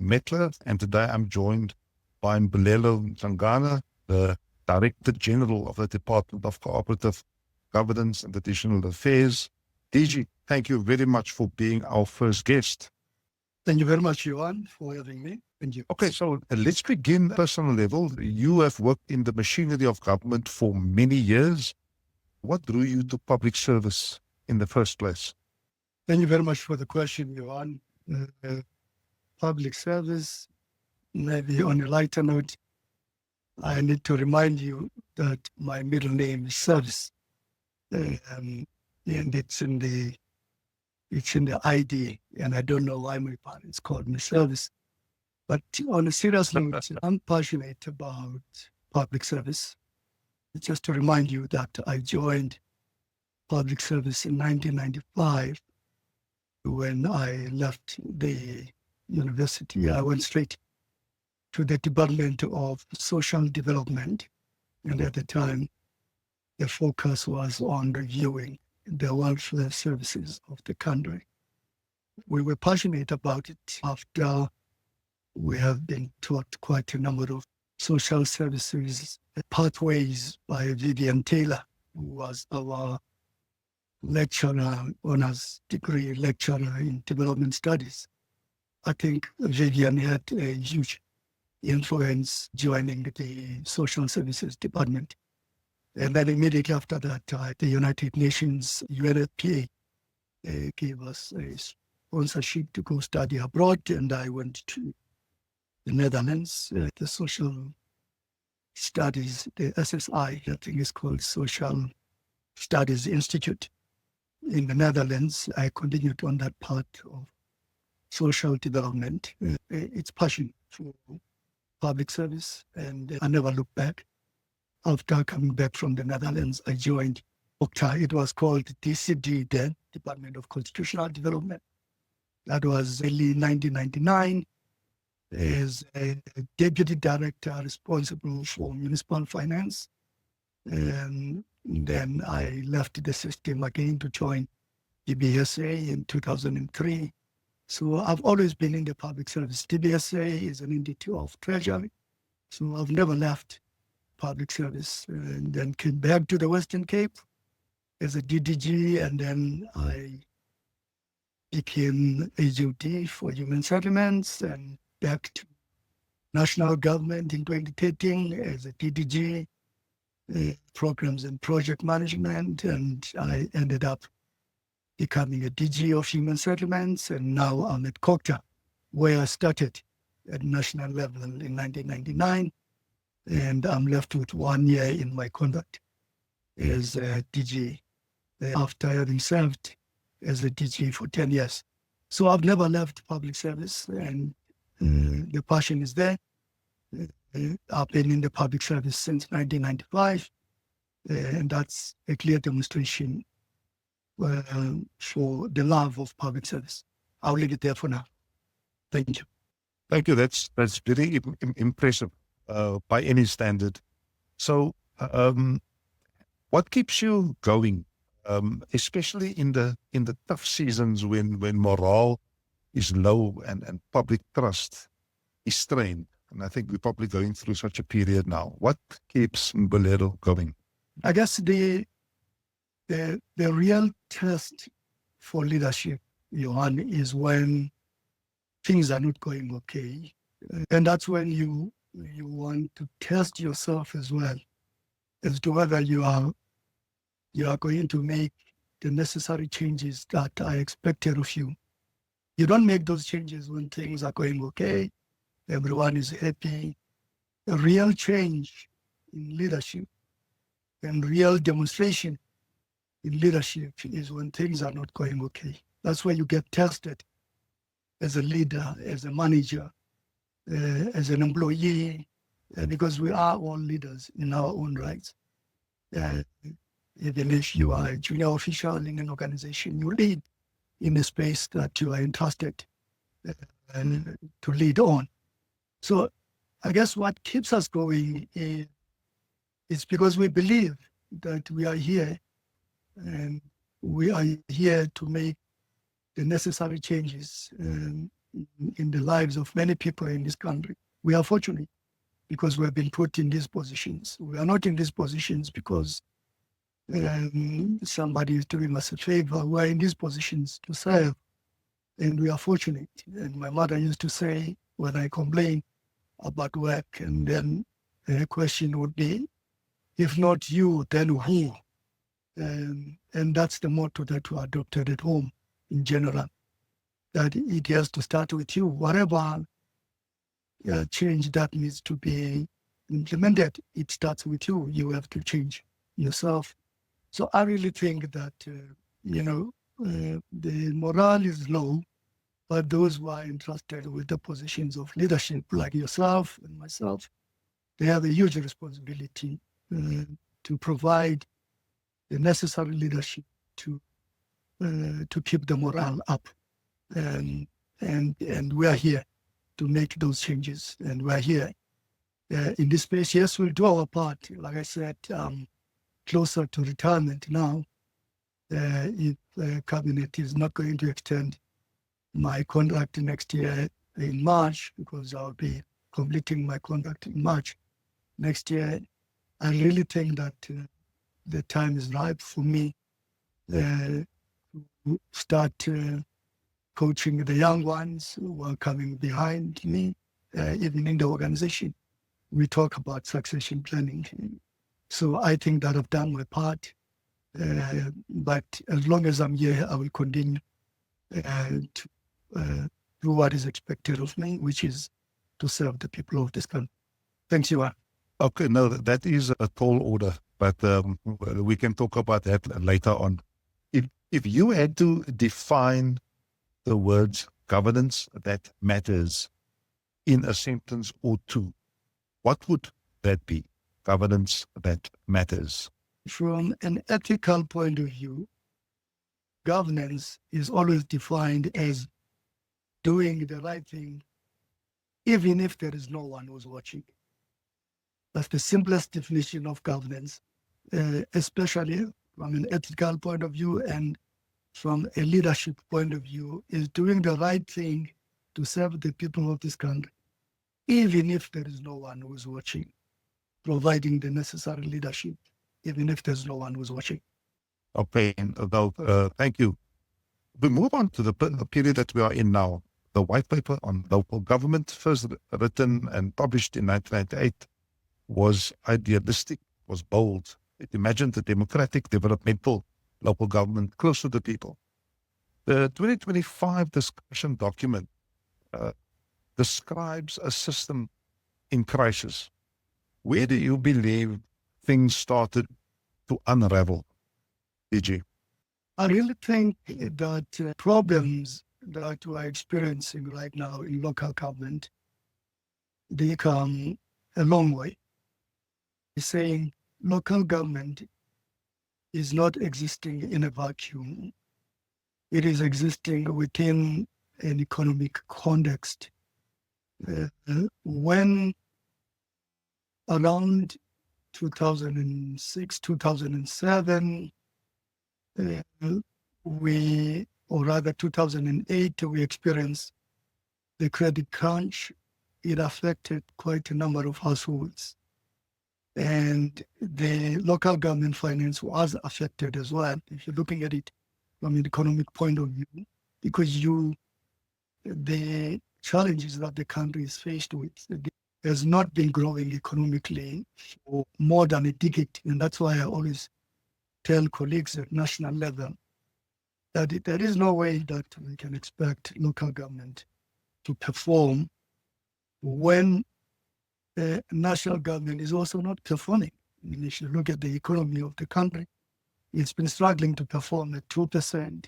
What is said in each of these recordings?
Mettler, and today I'm joined by Mbulelo Tshangana, the Director General of the Department of Cooperative Governance and Additional Affairs. DG, thank you very much for being our first guest. Thank you very much, Johann, for having me. Thank you. Okay, so let's begin at a personal level. You have worked in the machinery of government for many years. What drew you to public service in the first place? Thank you very much for the question, Johann. Public service, maybe on a lighter note, I need to remind you that my middle name is Service, and it's in the ID, and I don't know why my parents called me Service. But on a serious note, I'm passionate about public service. Just to remind you that I joined public service in 1995. When I left the university, I went straight to the Department of Social Development. And at the time, the focus was on reviewing the welfare services of the country. We were passionate about it after we have been taught quite a number of social services pathways by Vivian Taylor, who was our lecturer, honors degree lecturer in development studies. I think Vivian had a huge influence joining the social services department. And then immediately after that, the United Nations UNFPA gave us a sponsorship to go study abroad, and I went to the Netherlands, the social studies, the SSI, I think it's called Social Studies Institute. In the Netherlands, I continued on that part of social development. It's passion for public service, and I never looked back. After coming back from the Netherlands, I joined OCTA. It was called DCD then, Department of Constitutional Development. That was early 1999 as a deputy director responsible for municipal finance. And then I left the system again to join DBSA in 2003. So I've always been in the public service. DBSA is an entity of Treasury. So I've never left public service, and then came back to the Western Cape as a DDG, and then I became HOD for human settlements, and back to national government in 2013 as a DDG, programs and project management, and I ended up becoming a DG of human settlements, and now I'm at COCTA, where I started at national level in 1999, and I'm left with 1 year in my contract as a DG after having served as a DG for 10 years. So I've never left public service, and the passion is there. I've been in the public service since 1995, and that's a clear demonstration for the love of public service. I'll leave it there for now. Thank you. Thank you. That's very impressive by any standard. So what keeps you going, especially in the tough seasons when morale is low and public trust is strained? And I think we're probably going through such a period now. What keeps Mbulelo going? I guess the real test for leadership, Johann, is when things are not going okay. And that's when you want to test yourself as well as to whether you are going to make the necessary changes that are expected of you. You don't make those changes when things are going okay, everyone is happy. A real change in leadership and real demonstration in leadership is when things are not going okay. That's where you get tested as a leader, as a manager, as an employee, because we are all leaders in our own rights. Even if you are a junior official in an organization, you lead in a space that you are entrusted to lead on. So I guess what keeps us going is because we believe that we are here, and we are here to make the necessary changes in the lives of many people in this country. We are fortunate because we have been put in these positions. We are not in these positions because somebody is doing us a favor. We are in these positions to serve, and we are fortunate. And my mother used to say when I complain about work, and then the question would be, if not you, then who? And that's the motto that we adopted at home in general, that it has to start with you. Whatever change that needs to be implemented, it starts with you. You have to change yourself. So I really think that, the morale is low, but those who are entrusted with the positions of leadership, like yourself and myself, they have a huge responsibility to provide the necessary leadership to keep the morale up. And we are here to make those changes. And we are here in this space. Yes, we'll do our part. Like I said, closer to retirement now, if the cabinet is not going to extend my contract next year in March, because I'll be completing my contract in March next year, I really think that the time is ripe for me to start coaching the young ones who are coming behind me, even in the organization. We talk about succession planning. So I think that I've done my part. But as long as I'm here, I will continue to do what is expected of me, which is to serve the people of this country. Thanks, Johann. Okay, no, that is a tall order, but we can talk about that later on. If you had to define the words governance that matters in a sentence or two, what would that be? Governance that matters. From an ethical point of view, governance is always defined as doing the right thing, even if there is no one who's watching. That's the simplest definition of governance, especially from an ethical point of view and from a leadership point of view, is doing the right thing to serve the people of this country, even if there is no one who's watching, providing the necessary leadership, even if there's no one who's watching. Okay, thank you. We move on to the period that we are in now. The white paper on local government, first written and published in 1998, was idealistic, was bold. It imagined a democratic, developmental local government close to the people. The 2025 discussion document describes a system in crisis. Where do you believe things started to unravel, DG? I really think that problems that we're experiencing right now in local government, they come a long way. Saying local government is not existing in a vacuum. It is existing within an economic context. When around 2006, 2007, or rather 2008, we experienced the credit crunch. It affected quite a number of households. And the local government finance was affected as well, if you're looking at it from an economic point of view, because the challenges that the country is faced with has not been growing economically for more than a decade. And that's why I always tell colleagues at national level that there is no way that we can expect local government to perform when the national government is also not performing. I mean, if you look at the economy of the country, it's been struggling to perform at 2%.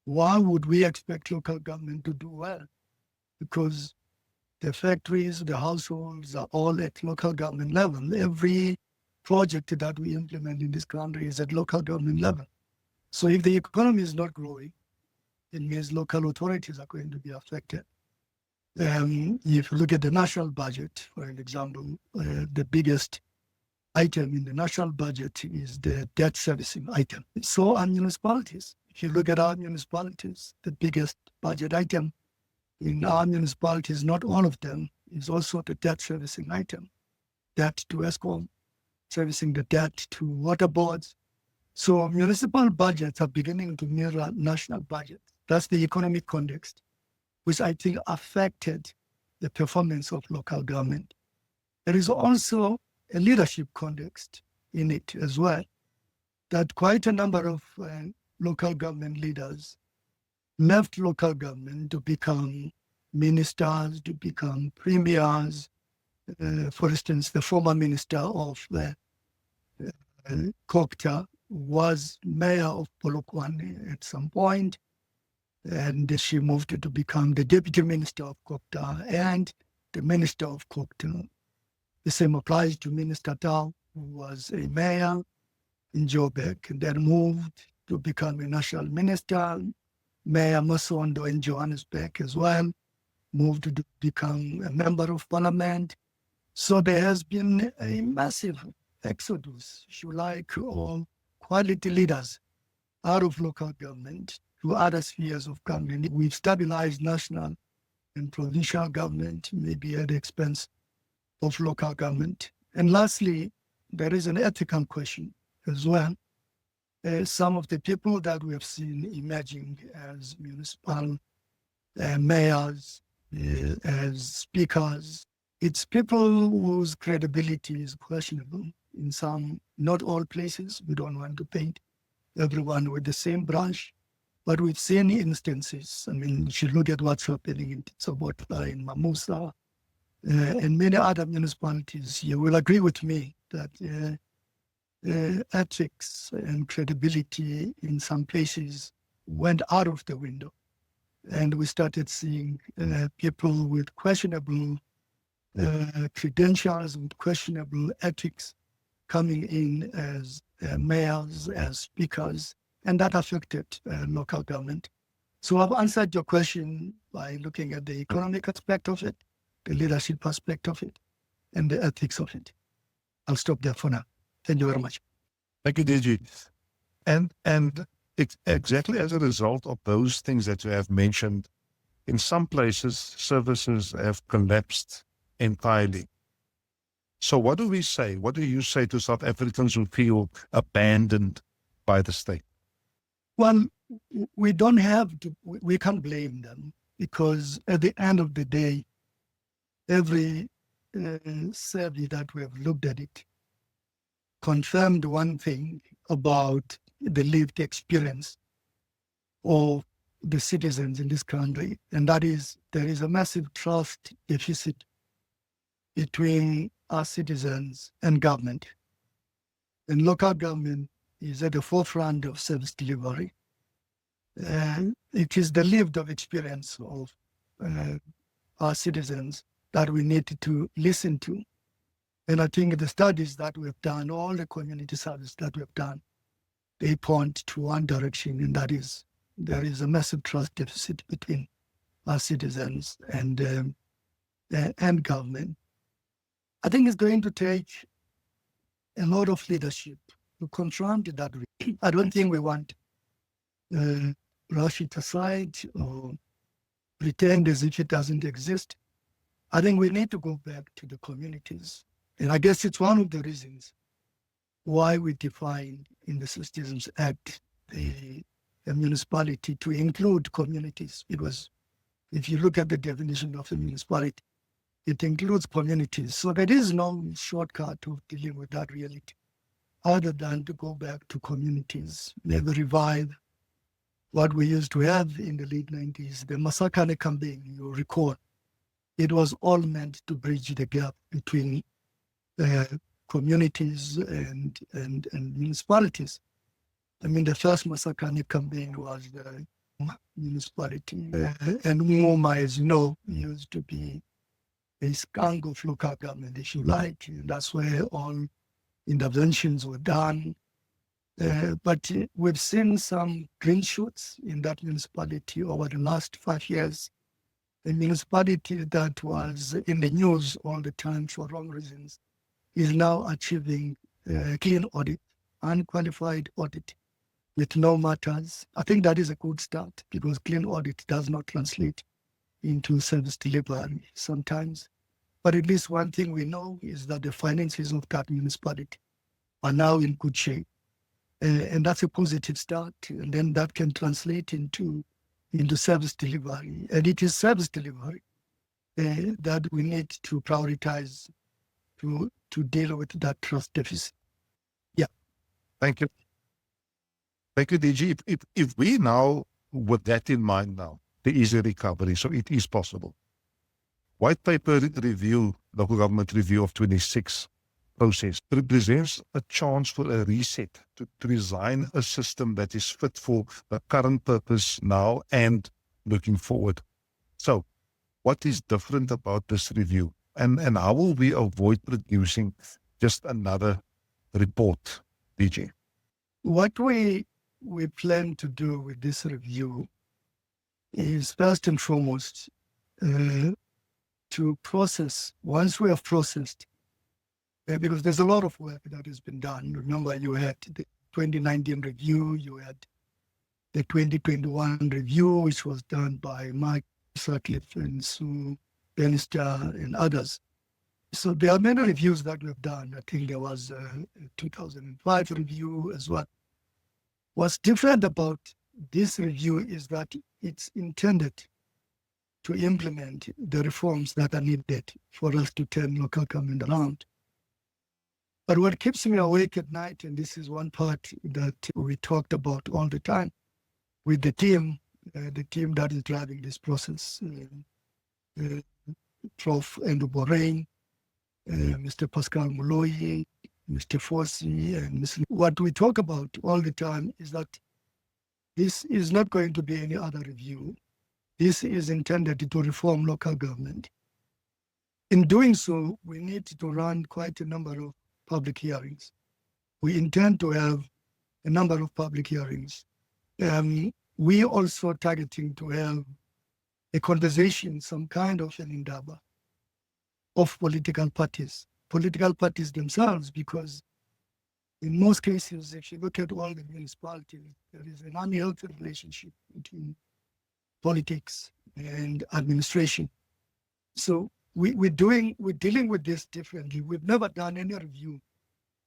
Why would we expect local government to do well? Because the factories, the households are all at local government level. Every project that we implement in this country is at local government level. So if the economy is not growing, it means local authorities are going to be affected. If you look at the national budget, for an example, the biggest item in the national budget is the debt servicing item. So are municipalities. If you look at our municipalities, the biggest budget item In our municipalities, not all of them, is also the debt servicing item. Debt to ESCOM, servicing the debt to water boards. So municipal budgets are beginning to mirror national budgets. That's the economic context, which I think affected the performance of local government. There is also a leadership context in it as well, that quite a number of local government leaders left local government to become ministers, to become premiers. For instance, the former minister of Kokta was mayor of Polokwane at some point, and she moved to become the deputy minister of Kokta and the minister of Kokta. The same applies to Minister Tao, who was a mayor in Joburg and then moved to become a national minister. Mayor Masondo in Johannesburg as well, moved to become a member of parliament. So there has been a massive exodus, if you like, of quality leaders out of local government to other spheres of government. We've stabilized national and provincial government, maybe at the expense of local government. And lastly, there is an ethical question as well. Some of the people that we have seen emerging as municipal mayors, as speakers, it's people whose credibility is questionable in some, not all places. We don't want to paint everyone with the same brush, but we've seen instances. I mean, you should look at what's happening in Tsobotla, in Mamusa, and many other municipalities. You will agree with me that ethics and credibility in some places went out of the window. And we started seeing people with questionable credentials, with questionable ethics coming in as mayors, as speakers, and that affected local government. So I've answered your question by looking at the economic aspect of it, the leadership aspect of it, and the ethics of it. I'll stop there for now. Thank you very much. Thank you, DG. And exactly as a result of those things that you have mentioned, in some places, services have collapsed entirely. So what do we say? What do you say to South Africans who feel abandoned by the state? Well, we don't have to, we can't blame them, because at the end of the day, every survey that we have looked at it confirmed one thing about the lived experience of the citizens in this country, and that is there is a massive trust deficit between our citizens and government. And local government is at the forefront of service delivery. And it is the lived experience of our citizens that we need to listen to. And I think the studies that we've done, all the community service that we've done, they point to one direction, and that is there is a massive trust deficit between our citizens and government. I think it's going to take a lot of leadership to confront that. I don't think we want brush it aside or pretend as if it doesn't exist. I think we need to go back to the communities. And I guess it's one of the reasons why we defined in the Citizens Act a municipality to include communities. Because if you look at the definition of a municipality, it includes communities. So there is no shortcut to dealing with that reality, other than to go back to communities, maybe revive what we used to have in the late 90s, the Masakane campaign, you recall. It was all meant to bridge the gap between communities and municipalities. I mean, the first Masakane campaign was the municipality. And Ngoma, as you know, used to be a skunk of local government, if you like. And that's where all interventions were done. But we've seen some green shoots in that municipality over the last 5 years. A municipality that was in the news all the time for wrong reasons is now achieving clean audit, unqualified audit with no matters. I think that is a good start, because clean audit does not translate into service delivery sometimes. But at least one thing we know is that the finances of that municipality are now in good shape. And that's a positive start. And then that can translate into service delivery. And it is service delivery that we need to prioritize to deal with that trust deficit. Yeah. Thank you. Thank you, DG. If we now, with that in mind now, there is a recovery, so it is possible. White paper review, local government review of 26 process represents a chance for a reset to design a system that is fit for the current purpose now and looking forward. So what is different about this review? And how will we avoid producing just another report, DG? What we plan to do with this review is first and foremost to process, once we have processed, because there's a lot of work that has been done. Remember, you had the 2019 review, you had the 2021 review, which was done by Mike Sutcliffe and Sue Bannister and others. So there are many reviews that we've done. I think there was a 2005 review as well. What's different about this review is that it's intended to implement the reforms that are needed for us to turn local government around. But what keeps me awake at night, and this is one part that we talked about all the time with the team that is driving this process, Prof. Andrew Borain, Mr. Pascal Moloi, Mr. Fosi, and Mr. What we talk about all the time is that this is not going to be any other review. This is intended to reform local government. In doing so, we need to run quite a number of public hearings. We intend to have a number of public hearings. We also targeting to have a conversation, some kind of an endeavor of political parties themselves, because in most cases, if you look at all the municipalities, there is an unhealthy relationship between politics and administration. So we're dealing with this differently. We've never done any review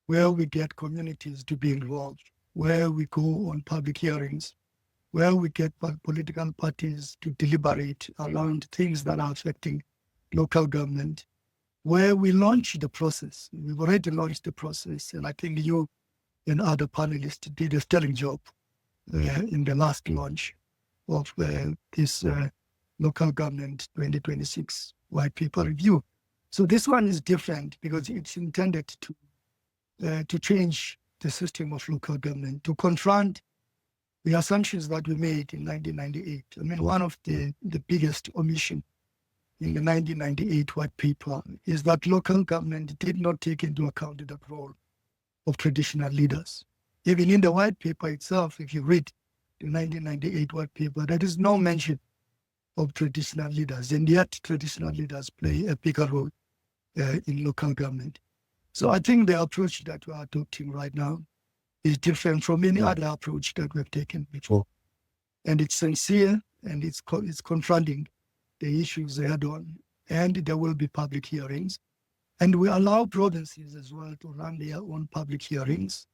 where we get communities to be involved, where we go on public hearings, where we get political parties to deliberate around things that are affecting local government, where we launch the process. We've already launched the process, and I think you and other panelists did a sterling job in the last launch of this local government 2026 white paper review. So this one is different because it's intended to change the system of local government, to confront the assumptions that we made in 1998. I mean, one of the biggest omission in the 1998 white paper is that local government did not take into account the role of traditional leaders. Even in the white paper itself, if you read the 1998 white paper, there is no mention of traditional leaders, and yet traditional leaders play a bigger role in local government. So I think the approach that we are adopting right now is different from any other approach that we've taken before. And it's sincere, and it's confronting the issues head on, and there will be public hearings. And we allow provinces as well to run their own public hearings.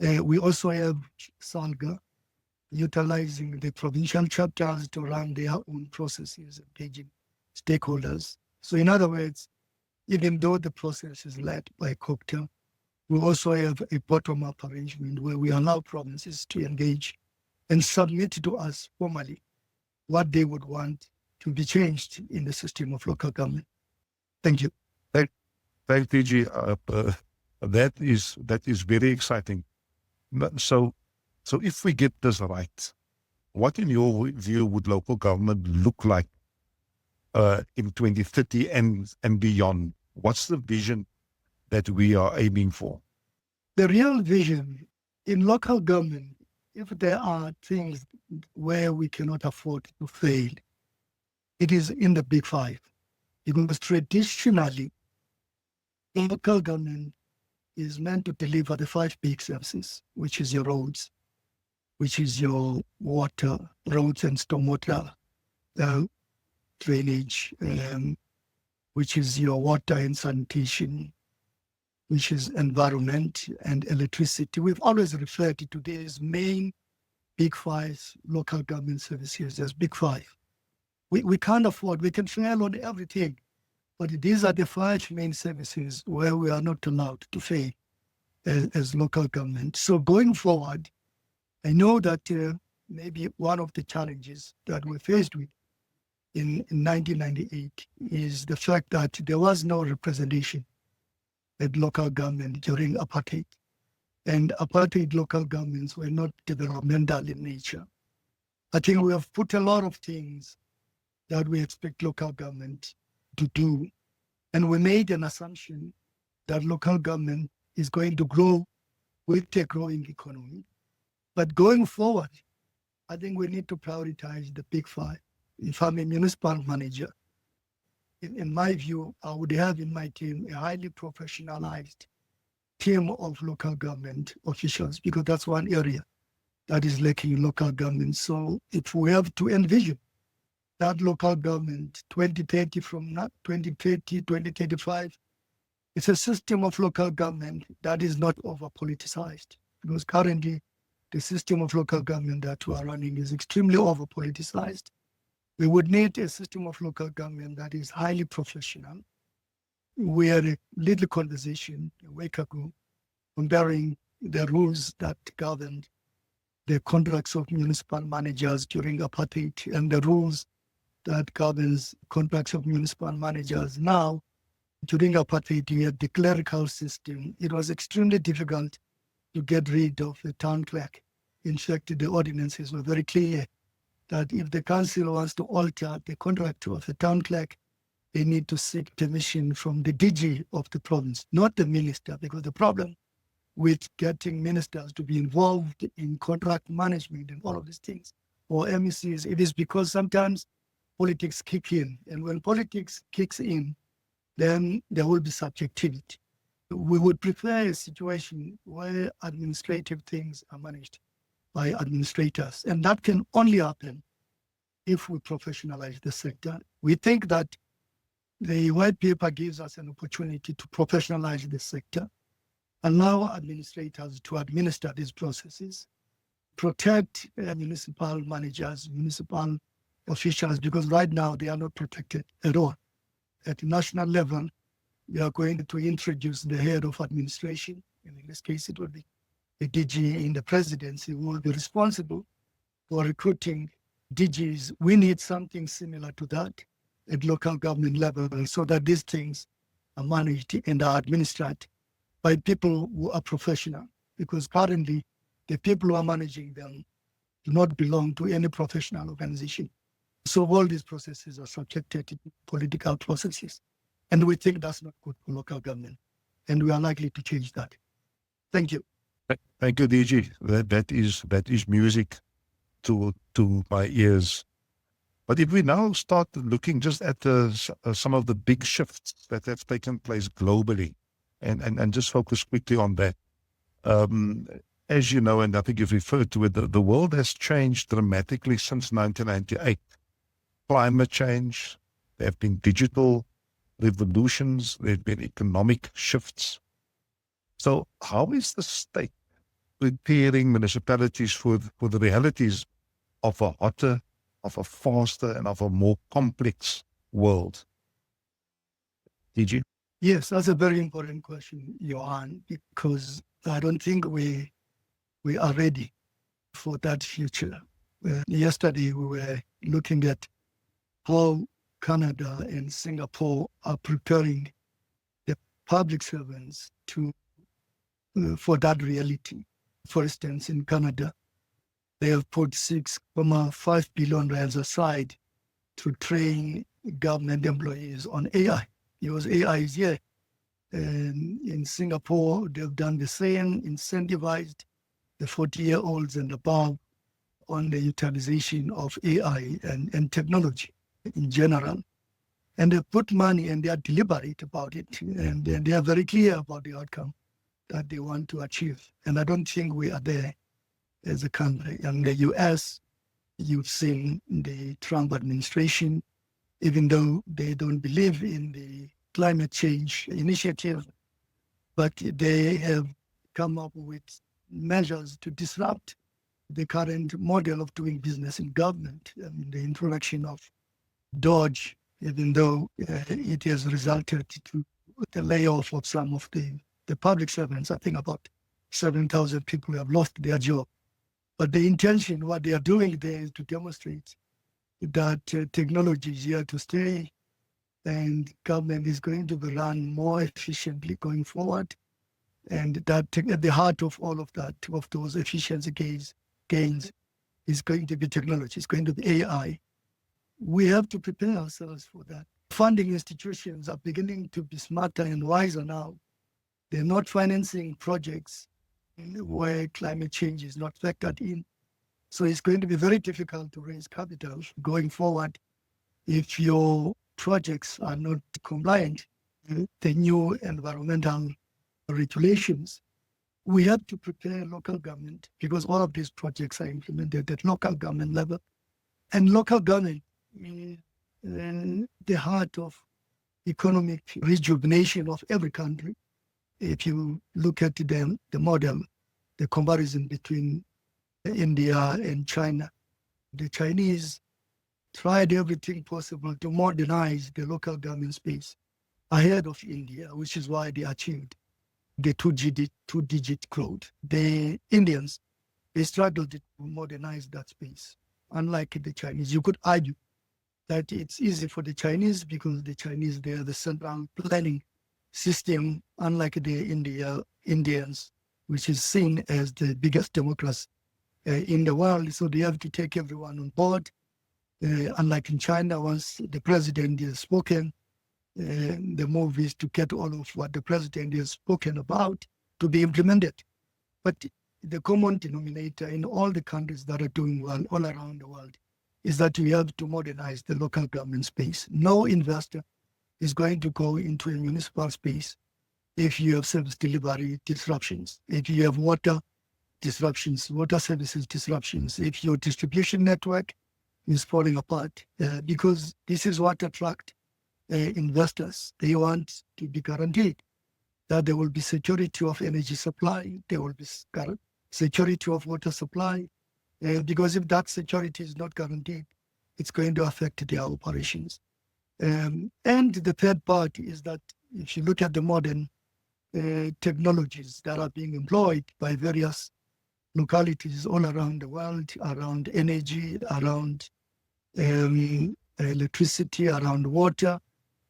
We also have SALGA utilizing the provincial chapters to run their own processes, engaging stakeholders. So in other words, even though the process is led by COCTA, we also have a bottom-up arrangement where we allow provinces to engage and submit to us formally what they would want to be changed in the system of local government. Thank you. Thank DG. That is very exciting. So if we get this right, what in your view would local government look like in 2030 and beyond? What's the vision that we are aiming for? The real vision in local government, if there are things where we cannot afford to fail, it is in the big five. Because traditionally, local government is meant to deliver the 5 big services, which is your roads, which is your water, roads and stormwater drainage, which is your water and sanitation, which is environment and electricity. We've always referred to these main big five local government services as big five. We can't afford, we can fail on everything, but these are the five main services where we are not allowed to fail as local government. So going forward, I know that maybe one of the challenges that we're faced with in 1998 is the fact that there was no representation at local government during apartheid. And apartheid local governments were not developmental in nature. I think we have put a lot of things that we expect local government to do. And we made an assumption that local government is going to grow with a growing economy. But going forward, I think we need to prioritize the big five. If I'm a municipal manager, in my view, I would have in my team a highly professionalized team of local government officials, because that's one area that is lacking in local government. So if we have to envision that local government 2030 from 2030, 2035, it's a system of local government that is not over-politicized, because currently the system of local government that we are running is extremely over-politicized. We would need a system of local government that is highly professional. We had a little conversation a week ago comparing the rules that governed the contracts of municipal managers during apartheid and the rules that governs contracts of municipal managers now. During apartheid, we had the clerical system. It was extremely difficult to get rid of the town clerk. In fact, the ordinances were very clear that if the council wants to alter the contract of the town clerk, they need to seek permission from the DG of the province, not the minister, because the problem with getting ministers to be involved in contract management and all of these things, or MECs, it is because sometimes politics kick in. And when politics kicks in, then there will be subjectivity. We would prefer a situation where administrative things are managed by administrators. And that can only happen if we professionalize the sector. We think that the white paper gives us an opportunity to professionalize the sector, allow administrators to administer these processes, protect municipal managers, municipal officials, because right now they are not protected at all. At the national level, we are going to introduce the head of administration, and in this case it will be the DG in the presidency, who will be responsible for recruiting DGs. We need something similar to that at local government level, so that these things are managed and are administered by people who are professional, because currently the people who are managing them do not belong to any professional organization. So all these processes are subjected to political processes. And we think that's not good for local government. And we are likely to change that. Thank you. Thank you, DG. That is music to my ears. But if we now start looking just at some of the big shifts that have taken place globally, and just focus quickly on that. As you know, and I think you've referred to it, the world has changed dramatically since 1998. Climate change, there have been digital revolutions, there have been economic shifts. So how is the state preparing municipalities for the realities of a hotter, of a faster, and of a more complex world? Did you? Yes, that's a very important question, Johann, because I don't think we are ready for that future. Yesterday, we were looking at how Canada and Singapore are preparing the public servants for that reality. For instance, in Canada, they have put 6.5 billion rands aside to train government employees on AI. Because AI is here. And in Singapore, they've done the same, incentivized the 40-year-olds and above on the utilization of AI and technology in general. And they put money and they are deliberate about it. And they are very clear about the outcome that they want to achieve. And I don't think we are there as a country. And the US, you've seen the Trump administration even though they don't believe in the climate change initiative, but they have come up with measures to disrupt the current model of doing business in government. I mean, the introduction of Dodge, even though it has resulted to the layoff of some of the public servants. I think about 7,000 people have lost their job. But the intention, what they are doing there is to demonstrate that technology is here to stay and government is going to be run more efficiently going forward. And that at the heart of all of that, of those efficiency gains is going to be technology, it's going to be AI. We have to prepare ourselves for that. Funding institutions are beginning to be smarter and wiser now. They're not financing projects where climate change is not factored in. So it's going to be very difficult to raise capital going forward if your projects are not compliant with the new environmental regulations. We have to prepare local government because all of these projects are implemented at local government level. And local government is the heart of economic rejuvenation of every country. If you look at the model, the comparison between India and China, the Chinese tried everything possible to modernize the local government space ahead of India, which is why they achieved the two-digit growth. The Indians, they struggled to modernize that space. Unlike the Chinese, you could argue that it's easy for the Chinese because the Chinese, they are the central planning system, unlike the Indians, which is seen as the biggest democracy in the world. So they have to take everyone on board. Unlike in China, once the president has spoken, the move is to get all of what the president has spoken about to be implemented. But the common denominator in all the countries that are doing well all around the world is that we have to modernize the local government space. No investor is going to go into a municipal space if you have service delivery disruptions, if you have water disruptions, water services disruptions, if your distribution network is falling apart, because this is what attracts investors. They want to be guaranteed that there will be security of energy supply, there will be security of water supply, because if that security is not guaranteed, it's going to affect their operations. And the third part is that if you look at the modern technologies that are being employed by various localities all around the world, around energy, around electricity, around water,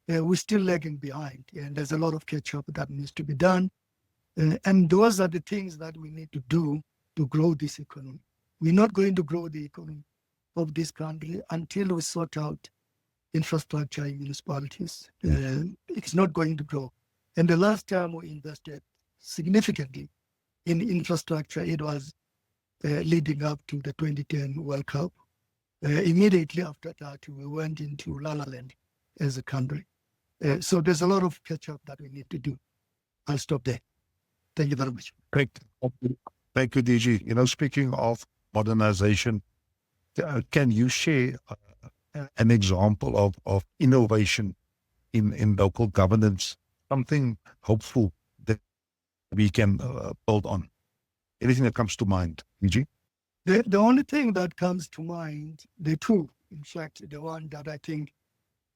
we're still lagging behind. And there's a lot of catch-up that needs to be done. And those are the things that we need to do to grow this economy. We're not going to grow the economy of this country until we sort out infrastructure in municipalities. It's not going to grow. And the last time we invested significantly in infrastructure, it was leading up to the 2010 World Cup. Immediately after that, we went into La La Land as a country. So there's a lot of catch-up that we need to do. I'll stop there. Thank you very much. Great. Thank you, DG. Speaking of modernization, can you share an example of innovation in local governance, something hopeful that we can build on? Anything that comes to mind, DG? The only thing that comes to mind, the two, in fact, the one that I think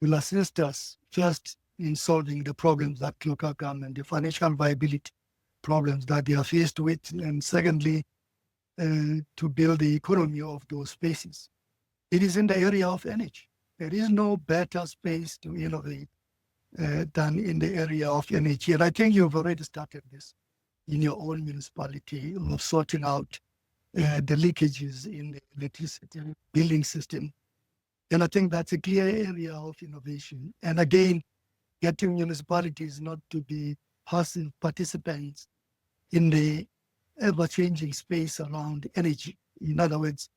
will assist us first in solving the problems that local government, the financial viability problems that they are faced with, and secondly, to build the economy of those spaces. It is in the area of energy. There is no better space to innovate than in the area of energy. And I think you've already started this in your own municipality of sorting out the leakages in the electricity billing system. And I think that's a clear area of innovation. And again, getting municipalities not to be passive participants in the ever-changing space around energy. In other words,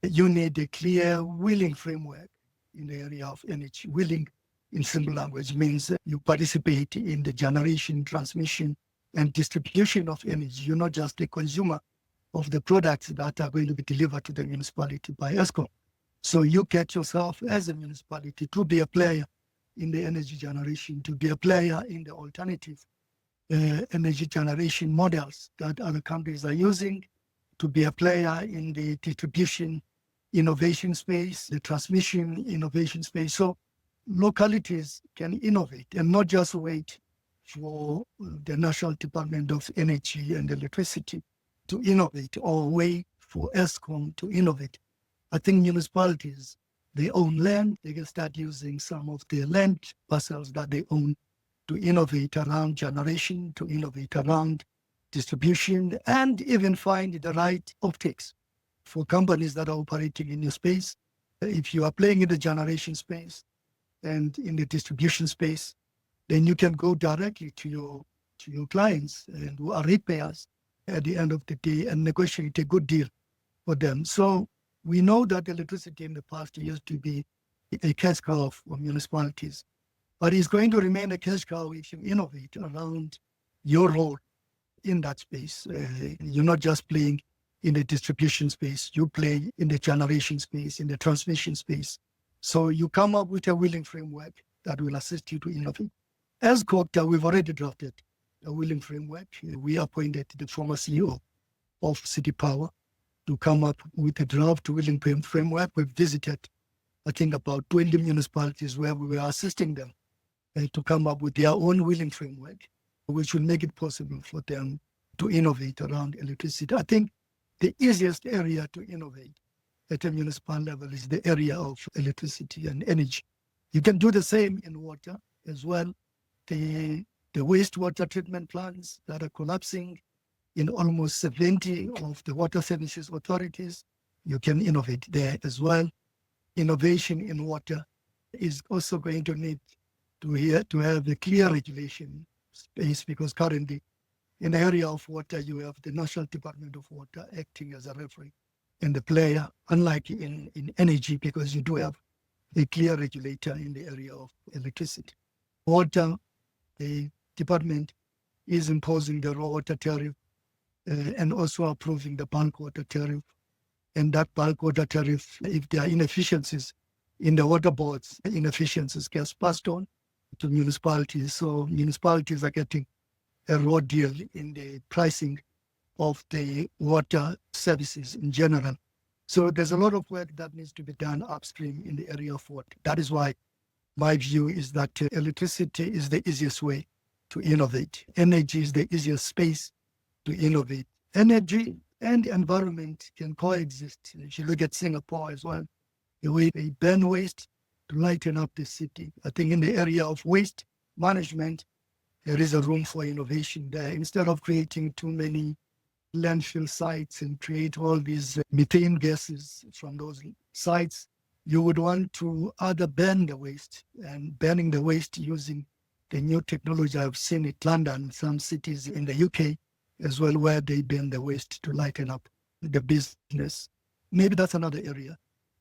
you need a clear, willing framework in the area of energy. Willing, in simple language, means you participate in the generation, transmission, and distribution of energy. You're not just a consumer of the products that are going to be delivered to the municipality by ESCOM. So you get yourself as a municipality to be a player in the energy generation, to be a player in the alternative energy generation models that other countries are using, to be a player in the distribution innovation space, the transmission innovation space. So localities can innovate and not just wait for the National Department of Energy and Electricity to innovate or wait for ESCOM to innovate. I think municipalities, they own land, they can start using some of the land parcels that they own to innovate around generation, to innovate around distribution, and even find the right optics for companies that are operating in your space. If you are playing in the generation space and in the distribution space, then you can go directly to your clients and who are ratepayers at the end of the day and negotiate a good deal for them. So we know that electricity in the past used to be a cash cow for municipalities, but it's going to remain a cash cow if you innovate around your role in that space. You're not just playing in the distribution space, you play in the generation space, in the transmission space. So you come up with a willing framework that will assist you to innovate. As COPTA, we've already drafted a willing framework. We appointed the former CEO of City Power to come up with a draft willing framework. We've visited, I think, about 20 municipalities where we were assisting them to come up with their own willing framework, which will make it possible for them to innovate around electricity. I think the easiest area to innovate at a municipal level is the area of electricity and energy. You can do the same in water as well. The wastewater treatment plants that are collapsing in almost 70 of the water services authorities, you can innovate there as well. Innovation in water is also going to need to have a clear regulation space, because currently in the area of water, you have the National Department of Water acting as a referee and the player, unlike in energy, because you do have a clear regulator in the area of electricity. Water, the department is imposing the raw water tariff and also approving the bulk water tariff. And that bulk water tariff, if there are inefficiencies in the water boards, inefficiencies gets passed on to municipalities. So municipalities are getting a raw deal in the pricing of the water services in general. So there's a lot of work that needs to be done upstream in the area of water. That is why my view is that electricity is the easiest way to innovate. Energy is the easiest space to innovate. Energy and environment can coexist. If you look at Singapore as well, the way they burn waste to lighten up the city. I think in the area of waste management, there is a room for innovation there. Instead of creating too many landfill sites and create all these methane gases from those sites, you would want to either burn the waste, and burning the waste using the new technology I've seen in London, some cities in the UK as well, where they burn the waste to lighten up the business. Maybe that's another area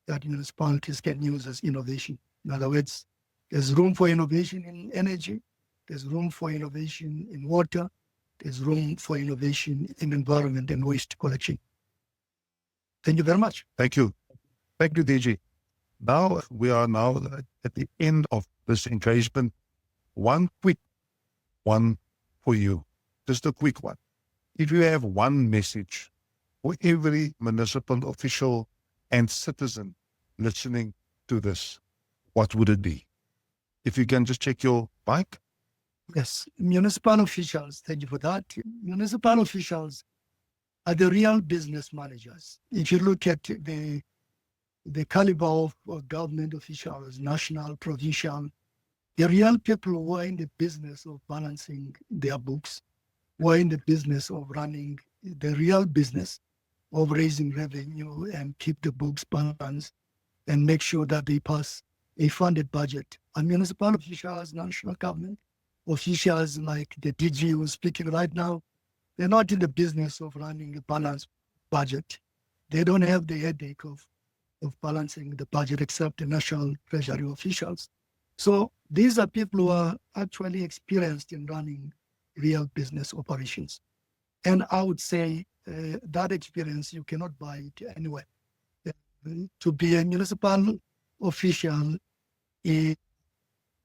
that municipalities can use as innovation. In other words, there's room for innovation in energy, there's room for innovation in water, there's room for innovation in environment and waste collection. Thank you very much. Thank you. Thank you, DG. Now we are now at the end of this engagement. One quick one for you, just a quick one. If you have one message for every municipal official and citizen listening to this, what would it be? If you can just check your mic. Yes, municipal officials, thank you for that. Municipal officials are the real business managers. If you look at the caliber of government officials, national, provincial, the real people who are in the business of balancing their books, who are in the business of running the real business of raising revenue and keep the books balanced and make sure that they pass a funded budget. And municipal officials, national government officials like the DG who's speaking right now, they're not in the business of running a balanced budget. They don't have the headache of balancing the budget except the national treasury officials. So these are people who are actually experienced in running real business operations. And I would say that experience, you cannot buy it anywhere. to be a municipal official is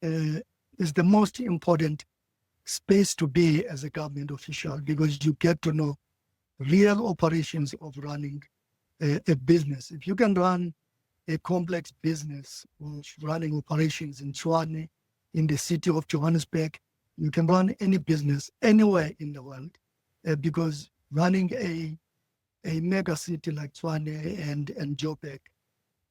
the most important space to be as a government official, because you get to know real operations of running a business. If you can run a complex business of running operations in Tshwane, in the city of Johannesburg, you can run any business anywhere in the world, because running a mega city like Tshwane and Joburg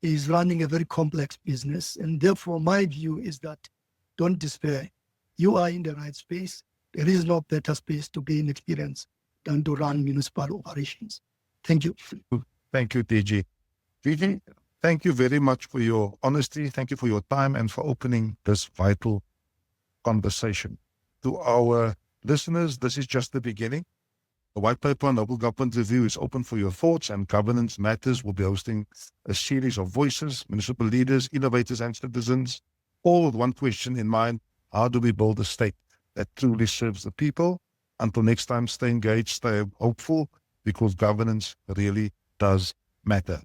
is running a very complex business. And therefore, my view is that don't despair. You are in the right space. There is no better space to gain experience than to run municipal operations. Thank you. Thank you, DG. DG, thank you very much for your honesty. Thank you for your time and for opening this vital conversation. To our listeners, this is just the beginning. The White Paper on Local Government Review is open for your thoughts, and Governance Matters will be hosting a series of voices, municipal leaders, innovators, and citizens, all with one question in mind: how do we build a state that truly serves the people? Until next time, stay engaged, stay hopeful, because governance really does matter.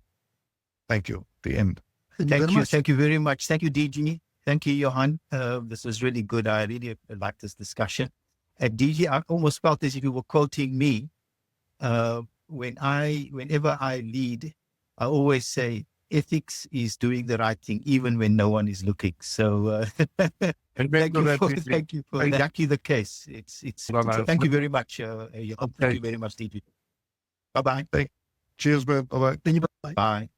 Thank you. The end. Thank you very much. Thank you very much. Thank you, DG. Thank you, Johann. This was really good. I really liked this discussion. DG, I almost felt as if you were quoting me. Whenever I lead, I always say, ethics is doing the right thing, even when no one is looking. So thank you for exactly the case. Thank you very much. Thank you very much, DG. Bye-bye. Cheers, man. Bye-bye. Thank you. Bye. Bye.